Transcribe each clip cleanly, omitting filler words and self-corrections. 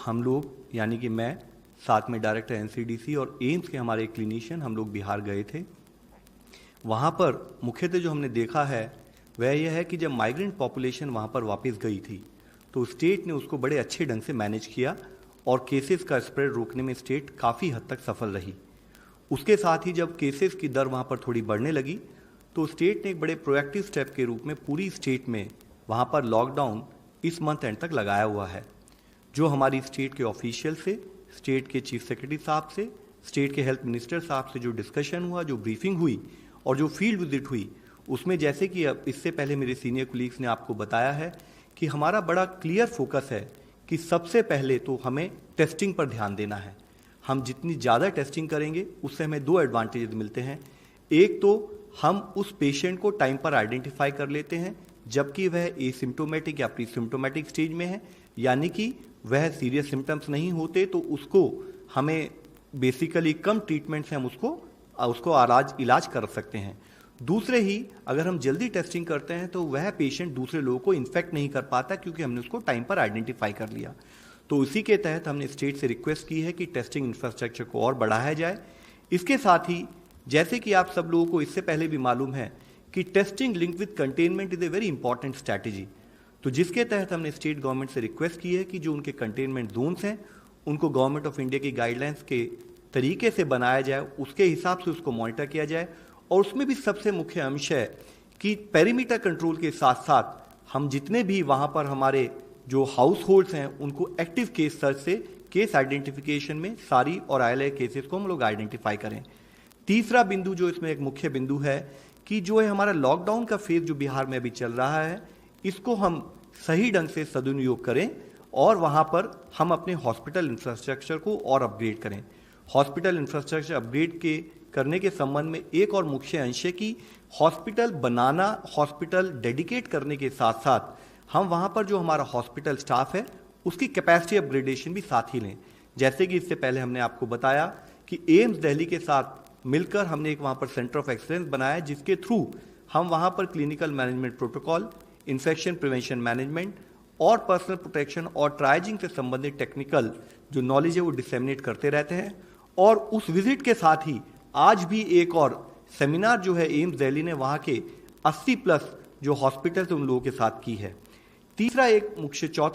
हम लोग यानी कि मैं, साथ में डायरेक्टर एनसीडीसी और एम्स के हमारे क्लिनिशियन, हम लोग बिहार गए थे। वहाँ पर मुख्यतः जो हमने देखा है वह यह है कि जब माइग्रेंट पॉपुलेशन वहाँ पर वापस गई थी तो स्टेट ने उसको बड़े अच्छे ढंग से मैनेज किया और केसेस का स्प्रेड रोकने में स्टेट काफ़ी हद तक सफल रही। उसके साथ ही जब केसेस की दर वहाँ पर थोड़ी बढ़ने लगी तो स्टेट ने एक बड़े प्रोएक्टिव स्टेप के रूप में पूरी स्टेट में वहाँ पर लॉकडाउन इस मंथ एंड तक लगाया हुआ है। जो हमारी स्टेट के ऑफिशियल से, स्टेट के चीफ सेक्रेटरी साहब से, स्टेट के हेल्थ मिनिस्टर साहब से जो डिस्कशन हुआ, जो ब्रीफिंग हुई और जो फील्ड विजिट हुई, उसमें जैसे कि अब इससे पहले मेरे सीनियर कोलीग्स ने आपको बताया है कि हमारा बड़ा क्लियर फोकस है कि सबसे पहले तो हमें टेस्टिंग पर ध्यान देना है। हम जितनी ज़्यादा टेस्टिंग करेंगे उससे हमें दो एडवांटेजेस मिलते हैं। एक तो हम उस पेशेंट को टाइम पर आइडेंटिफाई कर लेते हैं जबकि वह एसिम्प्टोमेटिक या प्रीसिम्प्टोमेटिक स्टेज में है, यानी कि वह सीरियस सिम्टम्स नहीं होते, तो उसको हमें बेसिकली कम ट्रीटमेंट से हम उसको इलाज कर सकते हैं। दूसरे ही अगर हम जल्दी टेस्टिंग करते हैं तो वह पेशेंट दूसरे लोगों को इन्फेक्ट नहीं कर पाता क्योंकि हमने उसको टाइम पर आइडेंटिफाई कर लिया। तो इसी के तहत हमने स्टेट से रिक्वेस्ट की है कि टेस्टिंग इंफ्रास्ट्रक्चर को और बढ़ाया जाए। इसके साथ ही जैसे कि आप सब लोगों को इससे पहले भी मालूम है कि testing link with containment is a very important strategy, तो जिसके तहत हमने स्टेट गवर्नमेंट से रिक्वेस्ट की है कि जो उनके कंटेनमेंट जोन्स हैं उनको गवर्नमेंट ऑफ इंडिया की गाइडलाइंस के तरीके से बनाया जाए, उसके हिसाब से उसको मॉनिटर किया जाए। और उसमें भी सबसे मुख्य अंश है कि पेरीमीटर कंट्रोल के साथ साथ हम जितने भी वहाँ पर हमारे जो हाउस होल्ड्स हैं उनको एक्टिव केस सर्च से केस आइडेंटिफिकेशन में सारी और आईएलआई केसेस को हम लोग आइडेंटिफाई करें। तीसरा बिंदु जो इसमें एक मुख्य बिंदु है कि जो है हमारा लॉकडाउन का फेज जो बिहार में अभी चल रहा है, इसको हम सही ढंग से सदुपयोग करें और वहाँ पर हम अपने हॉस्पिटल इंफ्रास्ट्रक्चर को और अपग्रेड करें। हॉस्पिटल इंफ्रास्ट्रक्चर अपग्रेड करने के संबंध में एक और मुख्य अंश है कि हॉस्पिटल बनाना, हॉस्पिटल डेडिकेट करने के साथ साथ हम वहाँ पर जो हमारा हॉस्पिटल स्टाफ है उसकी कैपेसिटी अपग्रेडेशन भी साथ ही लें। जैसे कि इससे पहले हमने आपको बताया कि एम्स दिल्ली के साथ मिलकर हमने एक वहाँ पर सेंटर ऑफ एक्सीलेंस बनाया जिसके थ्रू हम वहाँ पर clinical management protocol, infection prevention management और पर्सनल प्रोटेक्शन और ट्राइजिंग से संबंधित टेक्निकल जो नॉलेज है वो डिसेमिनेट करते रहते हैं। और उस विजिट के साथ ही आज भी एक और सेमिनार जो है एम्स दिल्ली ने वहाँ के 80+ जो हॉस्पिटल्स उन लोगों के साथ की है। चौथा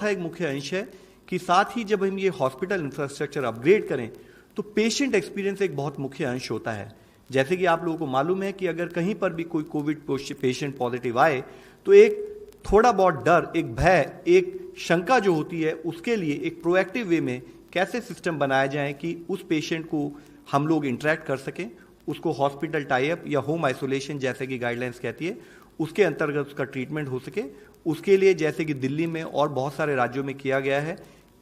एक मुख्य अंश है कि साथ ही जब हम ये हॉस्पिटल इंफ्रास्ट्रक्चर अपग्रेड करें तो पेशेंट एक्सपीरियंस एक बहुत मुख्य अंश होता है। जैसे कि आप लोगों को मालूम है कि अगर कहीं पर भी कोई कोविड पेशेंट पॉजिटिव आए तो एक थोड़ा बहुत डर, एक भय, एक शंका जो होती है, उसके लिए एक प्रोएक्टिव वे में कैसे सिस्टम बनाया जाए कि उस पेशेंट को हम लोग इंटरेक्ट कर सकें, उसको हॉस्पिटल टाइप या होम आइसोलेशन जैसे कि गाइडलाइंस कहती है उसके अंतर्गत उसका ट्रीटमेंट हो सके। उसके लिए जैसे कि दिल्ली में और बहुत सारे राज्यों में किया गया है,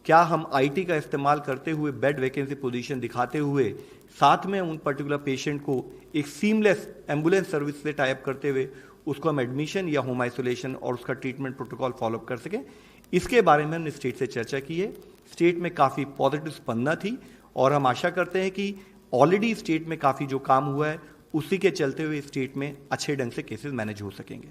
क्या हम आईटी का इस्तेमाल करते हुए बेड वैकेंसी पोजीशन दिखाते हुए साथ में उन पर्टिकुलर पेशेंट को एक सीमलेस एम्बुलेंस सर्विस से टाइप करते हुए उसको हम एडमिशन या होम आइसोलेशन और उसका ट्रीटमेंट प्रोटोकॉल फॉलोअप कर सकें। इसके बारे में हमने स्टेट से चर्चा की है। स्टेट में काफ़ी पॉजिटिव स्पंदना थी और हम आशा करते हैं कि ऑलरेडी स्टेट में काफ़ी जो काम हुआ है उसी के चलते हुए स्टेट में अच्छे ढंग से केसेस मैनेज हो सकेंगे।